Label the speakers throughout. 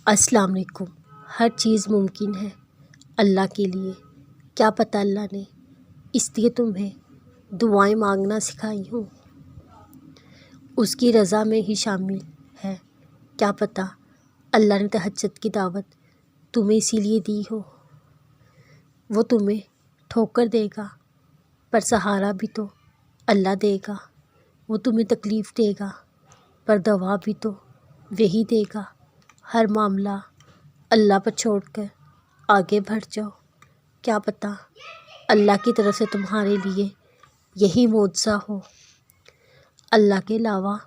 Speaker 1: السلام علیکم۔ ہر چیز ممکن ہے اللہ کے لیے، کیا پتہ اللہ نے اس لیے تمہیں دعائیں مانگنا سکھائی ہوں، اس کی رضا میں ہی شامل ہے۔ کیا پتہ اللہ نے تہجد کی دعوت تمہیں اسی لیے دی ہو۔ وہ تمہیں ٹھوکر دے گا پر سہارا بھی تو اللہ دے گا، وہ تمہیں تکلیف دے گا پر دوا بھی تو وہی دے گا۔ ہر معاملہ اللہ پر چھوڑ کر آگے بڑھ جاؤ، کیا پتہ اللہ کی طرف سے تمہارے لیے یہی معجزہ ہو۔ اللہ کے علاوہ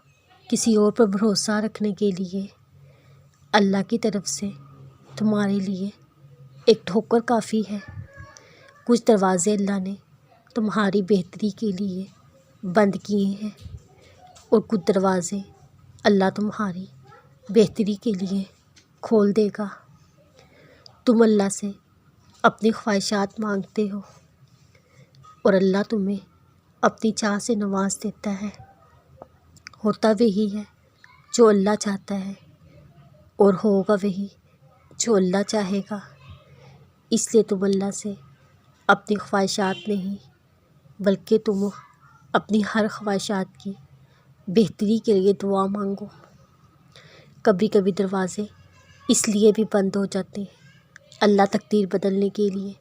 Speaker 1: کسی اور پر بھروسہ رکھنے کے لیے اللہ کی طرف سے تمہارے لیے ایک ٹھوکر کافی ہے۔ کچھ دروازے اللہ نے تمہاری بہتری کے لیے بند کیے ہیں اور کچھ دروازے اللہ تمہاری بہتری کے لیے کھول دے گا۔ تم اللہ سے اپنی خواہشات مانگتے ہو اور اللہ تمہیں اپنی چاہ سے نواز دیتا ہے۔ ہوتا وہی ہے جو اللہ چاہتا ہے اور ہوگا وہی جو اللہ چاہے گا۔ اس لیے تم اللہ سے اپنی خواہشات نہیں بلکہ تم اپنی ہر خواہشات کی بہتری کے لیے دعا مانگو۔ کبھی کبھی دروازے اس لیے بھی بند ہو جاتے ہیں، اللہ تقدیر بدلنے کے لیے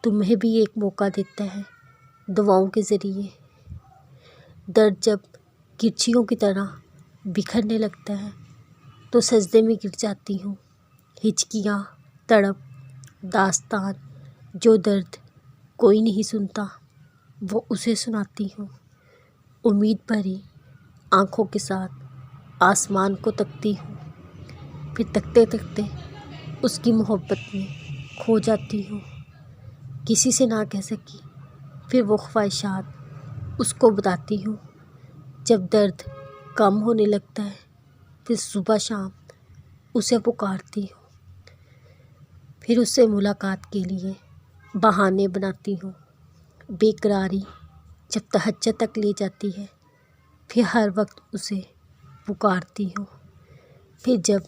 Speaker 1: تمہیں بھی ایک موقع دیتا ہے دعاؤں کے ذریعے۔ درد جب گرچھیوں کی طرح بکھرنے لگتا ہے تو سجدے میں گر جاتی ہوں۔ ہچکیاں، تڑپ، داستان، جو درد کوئی نہیں سنتا وہ اسے سناتی ہوں۔ امید بھری آنکھوں کے ساتھ آسمان کو تکتی ہوں، پھر تکتے تکتے اس کی محبت میں کھو جاتی ہوں۔ کسی سے نہ کہہ سکی پھر وہ خواہشات اس کو بتاتی ہوں۔ جب درد کم ہونے لگتا ہے پھر صبح شام اسے پکارتی ہوں، پھر اس سے ملاقات کے لیے بہانے بناتی ہوں۔ بے قراری جب تہجد تک لے جاتی ہے پھر ہر وقت اسے پکارتی ہوں۔ پھر جب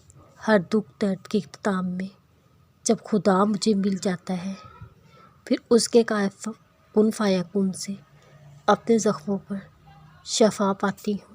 Speaker 1: ہر دکھ درد کے اختتام میں جب خدا مجھے مل جاتا ہے پھر اس کے کن فیکون سے اپنے زخموں پر شفا پاتی ہوں۔